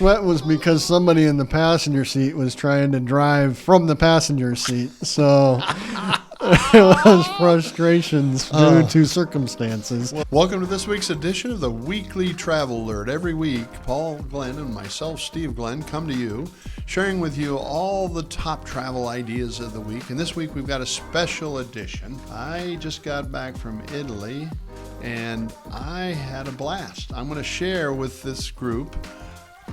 That was because somebody in the passenger seat was trying to drive from the passenger seat. So it was frustrations due to circumstances. Welcome to this week's edition of the Weekly Travel Alert. Every week, Paul Glenn and myself, Steve Glenn, come to you, sharing with you all the top travel ideas of the week. And this week, we've got a special edition. I just got back from Italy, and I had a blast. I'm going to share with this group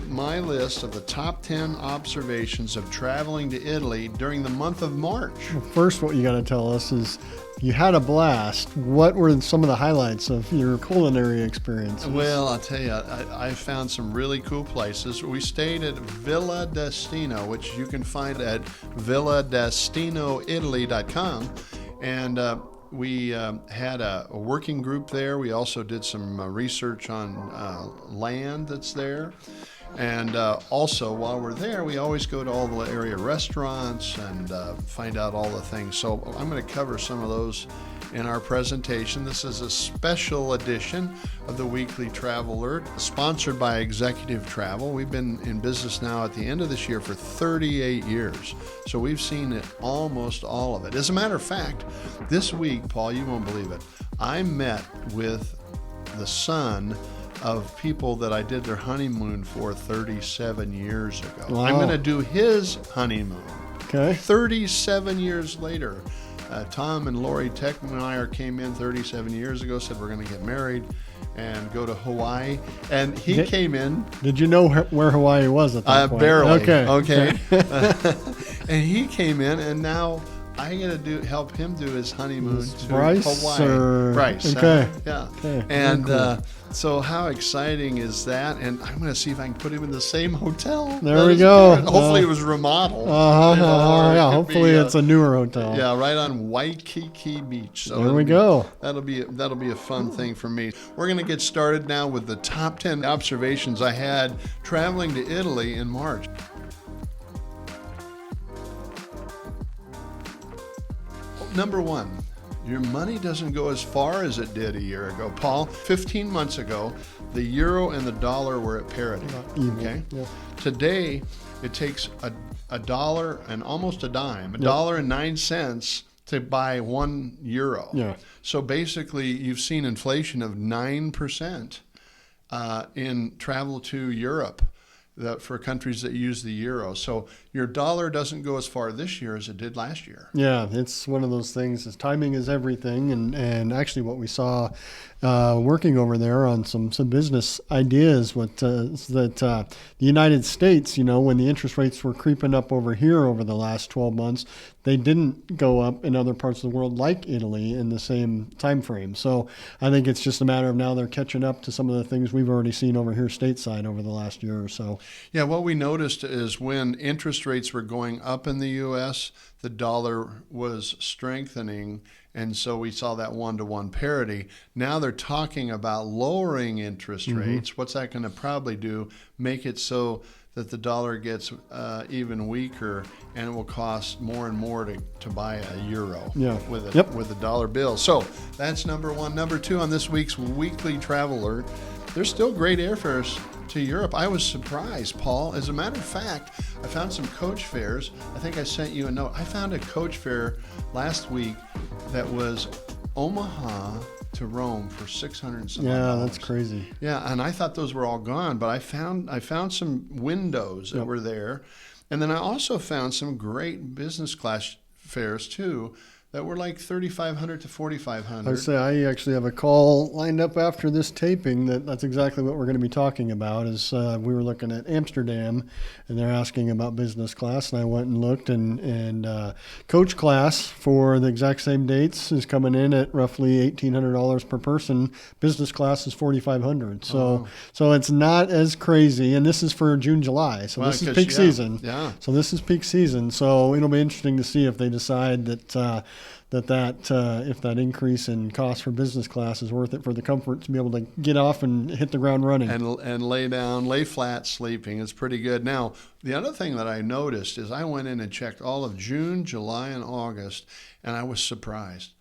my list of the top 10 observations of traveling to Italy during the month of March. First, what you got to tell us is you had a blast. What were some of the highlights of your culinary experiences? Well, I'll tell you, I found some really cool places. We stayed at Villa Destino, which you can find at villadestinoitaly.com. And we had a working group there. We also did some research on land that's there. And also, while we're there, we always go to all the area restaurants and find out all the things. So I'm going to cover some of those in our presentation. This is a special edition of the Weekly Travel Alert, sponsored by Executive Travel. We've been in business now at the end of this year for 38 years. So we've seen it, almost all of it. As a matter of fact, this week, Paul, you won't believe it, I met with the son of people that I did their honeymoon for 37 years ago. Wow. I'm going to do his honeymoon. Okay. 37 years later. Tom and Lori Techmeyer came in 37 years ago, said we're going to get married and go to Hawaii. And he came in. Did you know where Hawaii was at that point? Barely. Okay. And he came in, and now I got to help him do his honeymoon to Bryce Hawaii. Bryce. Okay. Yeah. Okay. And cool. So how exciting is that? And I'm going to see if I can put him in the same hotel. There we go. Hopefully it was remodeled. Yeah. Hopefully it's a newer hotel. Yeah, right on Waikiki Beach. So there we go. That'll be a fun thing for me. We're going to get started now with the top 10 observations I had traveling to Italy in March. Number one, your money doesn't go as far as it did a year ago. Paul, 15 months ago, the euro and the dollar were at parity. Okay. Yeah. Today, it takes a dollar and almost a dime, $1.09 to buy 1 euro. Yeah. So basically, you've seen inflation of 9% in travel to Europe. For countries that use the euro. So your dollar doesn't go as far this year as it did last year. Yeah, it's one of those things. Timing is everything. And actually what we saw working over there on some business ideas is that the United States, when the interest rates were creeping up over here over the last 12 months, they didn't go up in other parts of the world like Italy in the same time frame. So I think it's just a matter of now they're catching up to some of the things we've already seen over here stateside over the last year or so. Yeah, what we noticed is when interest rates were going up in the U.S., the dollar was strengthening, and so we saw that one-to-one parity. Now they're talking about lowering interest rates. What's that going to probably do? Make it so that the dollar gets even weaker, and it will cost more and more to buy a euro with a dollar bill. So that's number one. Number two on this week's Weekly Travel Alert, there's still great airfares to Europe. I was surprised, Paul. As a matter of fact, I found some coach fares. I think I sent you a note. I found a coach fare last week that was Omaha to Rome for $600 and something. Yeah, that's crazy. Yeah, and I thought those were all gone, but I found some windows that were there. And then I also found some great business class fares too that were like $3,500 to $4,500. I say I actually have a call lined up after this taping that's exactly what we're going to be talking about. Is we were looking at Amsterdam, and they're asking about business class, and I went and looked, and coach class for the exact same dates is coming in at roughly $1,800 per person. Business class is $4,500. So it's not as crazy, and this is for June, July. So this is peak season. Yeah. So this is peak season. So it'll be interesting to see if they decide that if that increase in cost for business class is worth it for the comfort to be able to get off and hit the ground running. And lay flat sleeping is pretty good. Now, the other thing that I noticed is I went in and checked all of June, July, and August, and I was surprised.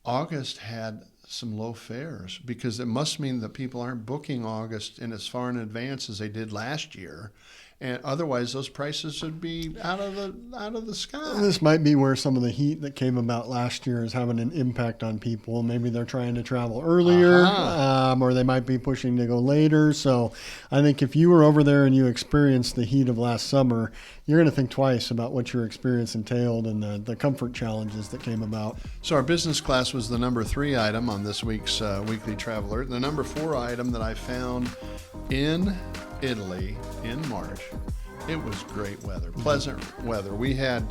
August had some low fares, because it must mean that people aren't booking August in as far in advance as they did last year. And otherwise, those prices would be out of the sky. This might be where some of the heat that came about last year is having an impact on people. Maybe they're trying to travel earlier, or they might be pushing to go later. So I think if you were over there and you experienced the heat of last summer, you're going to think twice about what your experience entailed and the comfort challenges that came about. So our business class was the number 3 item on this week's Weekly Traveler. The number 4 item that I found in Italy in March, it was great weather, pleasant weather. We had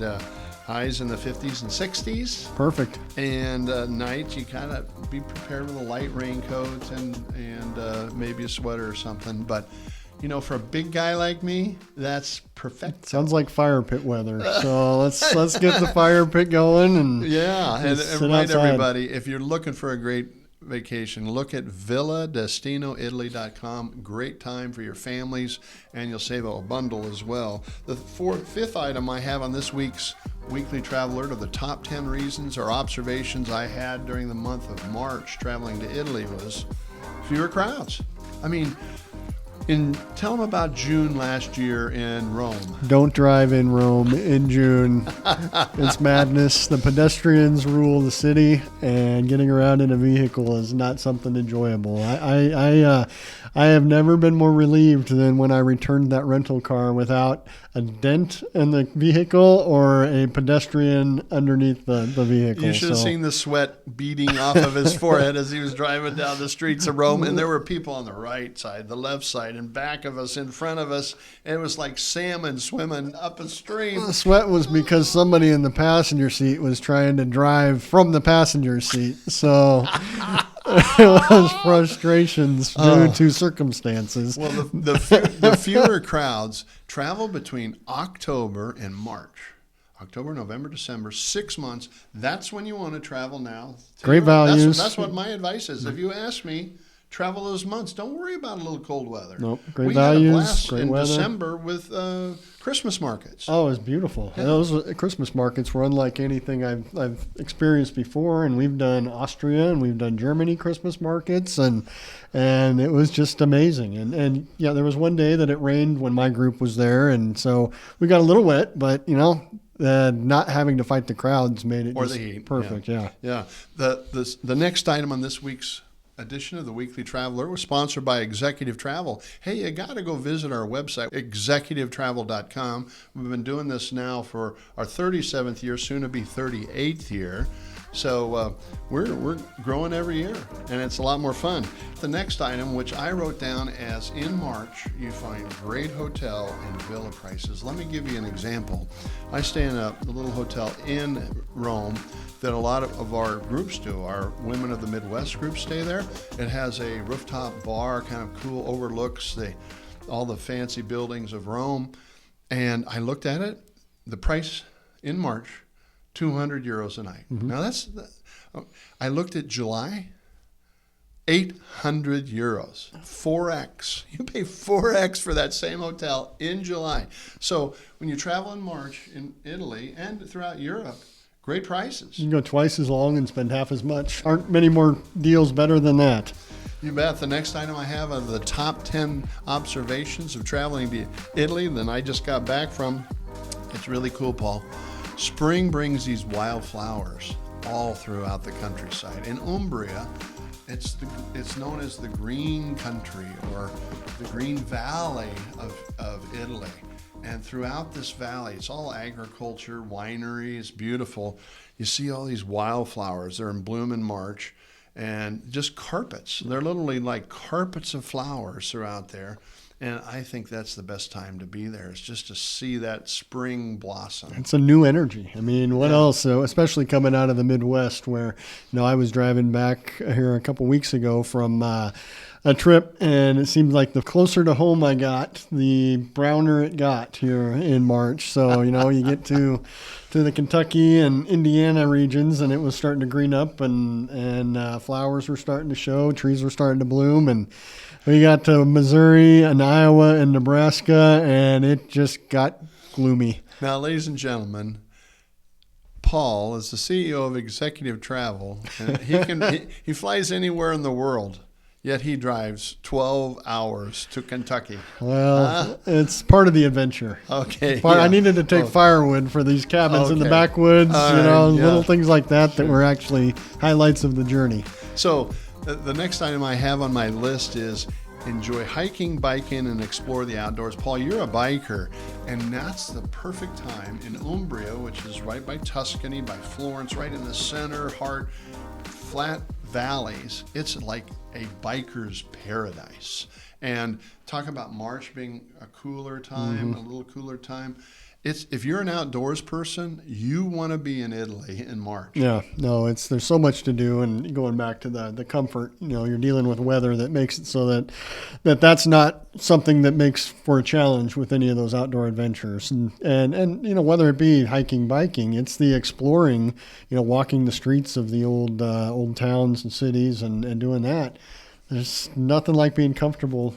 highs in the 50s and 60s. Perfect. And nights, you kind of be prepared with a light raincoat and maybe a sweater or something. But, you know, for a big guy like me, that's perfect. Sounds like fire pit weather. So let's get the fire pit going and and remind everybody, if you're looking for a great vacation, look at villadestinoitaly.com. Great time for your families, and you'll save a bundle as well. The 5th item I have on this week's Weekly Travel Alert are the top 10 reasons or observations I had during the month of March traveling to Italy was fewer crowds. I mean, tell them about June last year in Rome. Don't drive in Rome in June. It's madness. The pedestrians rule the city, and getting around in a vehicle is not something enjoyable. I have never been more relieved than when I returned that rental car without a dent in the vehicle or a pedestrian underneath the vehicle. You should have seen the sweat beading off of his forehead as he was driving down the streets of Rome. And there were people on the right side, the left side, and back of us, in front of us. And it was like salmon swimming up a stream. The sweat was because somebody in the passenger seat was trying to drive from the passenger seat. So it was frustrations due to circumstances. Well, the fewer crowds travel between October and March. October, November, December, 6 months. That's when you want to travel now. Great values. That's what my advice is. If you ask me, travel those months. Don't worry about a little cold weather. Nope. Great we values. We had a blast great in weather. December with Christmas markets. Oh, it was beautiful. Yeah. Those Christmas markets were unlike anything I've experienced before. And we've done Austria and we've done Germany Christmas markets, and it was just amazing. And yeah, there was one day that it rained when my group was there, and so we got a little wet, but you know. Not having to fight the crowds made it or just the heat. Perfect. Yeah. The next item on this week's edition of the Weekly Traveler was sponsored by Executive Travel. Hey, you got to go visit our website, executivetravel.com. We've been doing this now for our 37th year, soon to be 38th year. So we're growing every year, and it's a lot more fun. The next item, which I wrote down as in March, you find great hotel and villa prices. Let me give you an example. I stay in a little hotel in Rome that a lot of our groups do. Our Women of the Midwest group stay there. It has a rooftop bar, kind of cool, overlooks all the fancy buildings of Rome. And I looked at it, the price in March, 200 euros a night. Mm-hmm. Now I looked at July, 800 euros, 4x. You pay 4x for that same hotel in July. So when you travel in March in Italy and throughout Europe, great prices. You can go twice as long and spend half as much. Aren't many more deals better than that. You bet. The next item I have are the top 10 observations of traveling to Italy that I just got back from. It's really cool, Paul. Spring brings these wildflowers all throughout the countryside. In Umbria, it's known as the Green Country or the Green Valley of Italy. And throughout this valley, it's all agriculture, winery, it's beautiful. You see all these wildflowers. They're in bloom in March, and just carpets. They're literally like carpets of flowers throughout there. And I think that's the best time to be there, is just to see that spring blossom. It's a new energy. I mean, what else? So, especially coming out of the Midwest, where I was driving back here a couple weeks ago from a trip, and it seemed like the closer to home I got, the browner it got here in March. So, you get to the Kentucky and Indiana regions, and it was starting to green up, and flowers were starting to show, trees were starting to bloom, and we got to Missouri and Iowa and Nebraska, and it just got gloomy. Now, ladies and gentlemen, Paul is the CEO of Executive Travel, and he flies anywhere in the world. Yet he drives 12 hours to Kentucky. Well, it's part of the adventure. Okay. I needed to take firewood for these cabins in the backwoods, little things like that that were actually highlights of the journey. So the next item I have on my list is enjoy hiking, biking, and explore the outdoors. Paul, you're a biker, and that's the perfect time in Umbria, which is right by Tuscany, by Florence, right in the center, heart, flat valleys. It's like a biker's paradise. And talk about March being a cooler time, a little cooler time. If you're an outdoors person, you want to be in Italy in March. Yeah, no, there's so much to do, and going back to the comfort, you're dealing with weather that makes it so that's not something that makes for a challenge with any of those outdoor adventures. And whether it be hiking, biking, it's the exploring, walking the streets of the old towns and cities and doing that. There's nothing like being comfortable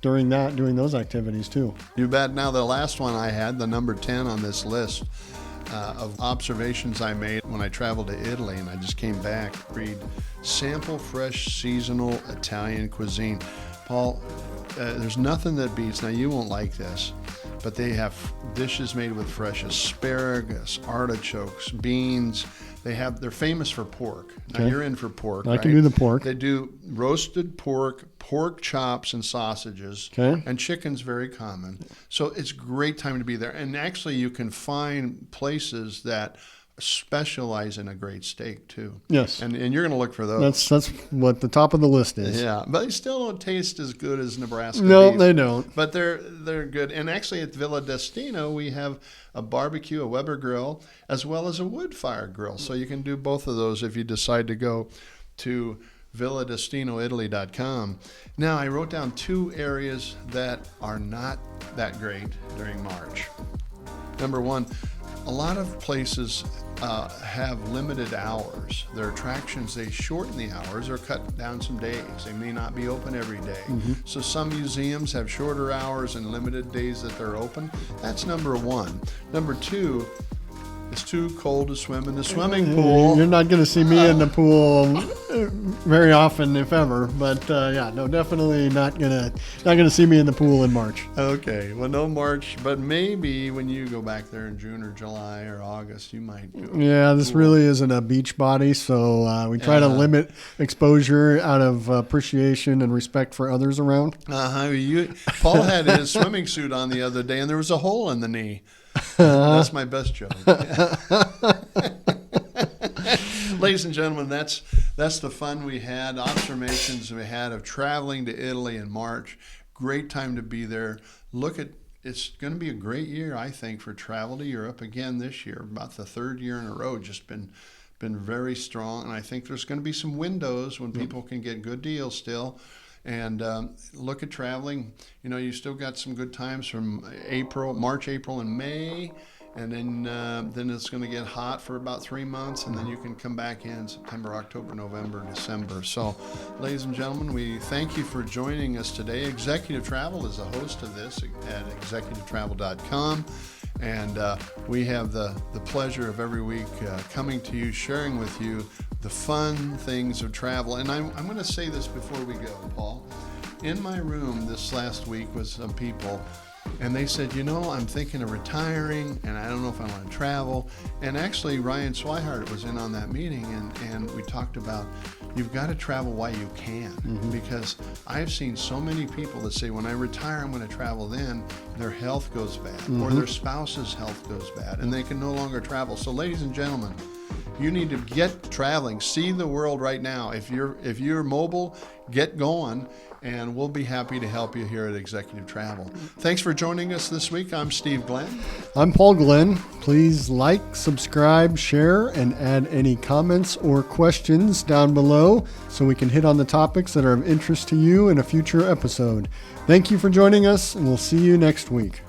doing those activities too. You bet. Now, the last one I had, the number 10 on this list of observations I made when I traveled to Italy, and I just came back, read Sample Fresh Seasonal Italian Cuisine. Paul, there's nothing that beats, now you won't like this, but they have dishes made with fresh asparagus, artichokes, beans. They're famous for pork. Now, okay. You're in for pork, I can do the pork. They do roasted pork chops and sausages, okay. And chicken's very common. So it's a great time to be there. And actually, you can find places that specialize in a great steak too. Yes. And you're going to look for those. That's what the top of the list is. Yeah, but they still don't taste as good as Nebraska No, beef. they don't. But they're good. And actually at Villa Destino, we have a barbecue, a Weber grill, as well as a wood fire grill. So you can do both of those if you decide to go to villadestinoitaly.com. Now, I wrote down 2 areas that are not that great during March. Number 1, a lot of places have limited hours. Their attractions, they shorten the hours or cut down some days. They may not be open every day. So some museums have shorter hours and limited days that they're open. That's number 1. Number 2, it's too cold to swim in the swimming pool. You're not going to see me in the pool very often, if ever. But definitely not gonna see me in the pool in March. Okay, well, no March, but maybe when you go back there in June or July or August, you might go. Yeah, this really isn't a beach body, so we try to limit exposure out of appreciation and respect for others around. Paul had his swimming suit on the other day, and there was a hole in the knee. That's my best joke. Ladies and gentlemen, that's the fun we had, observations we had of traveling to Italy in March. Great time to be there. It's going to be a great year, I think, for travel to Europe again this year. About the 3rd year in a row, just been very strong. And I think there's going to be some windows when people can get good deals still. And look at traveling. You still got some good times from March, April, and May. And then it's going to get hot for about 3 months, and then you can come back in September, October, November, December. So, ladies and gentlemen, we thank you for joining us today. Executive Travel is the host of this at executivetravel.com. And we have the pleasure of every week coming to you, sharing with you the fun things of travel. And I'm going to say this before we go, Paul. In my room this last week was some people, and they said, I'm thinking of retiring, and I don't know if I want to travel. And actually, Ryan Swihart was in on that meeting, and we talked about you've got to travel while you can. Because I've seen so many people that say, when I retire, I'm going to travel then. Their health goes bad, or their spouse's health goes bad, and they can no longer travel. So, ladies and gentlemen, you need to get traveling. See the world right now. If you're mobile, get going, and we'll be happy to help you here at Executive Travel. Thanks for joining us this week. I'm Steve Glenn. I'm Paul Glenn. Please like, subscribe, share, and add any comments or questions down below so we can hit on the topics that are of interest to you in a future episode. Thank you for joining us, and we'll see you next week.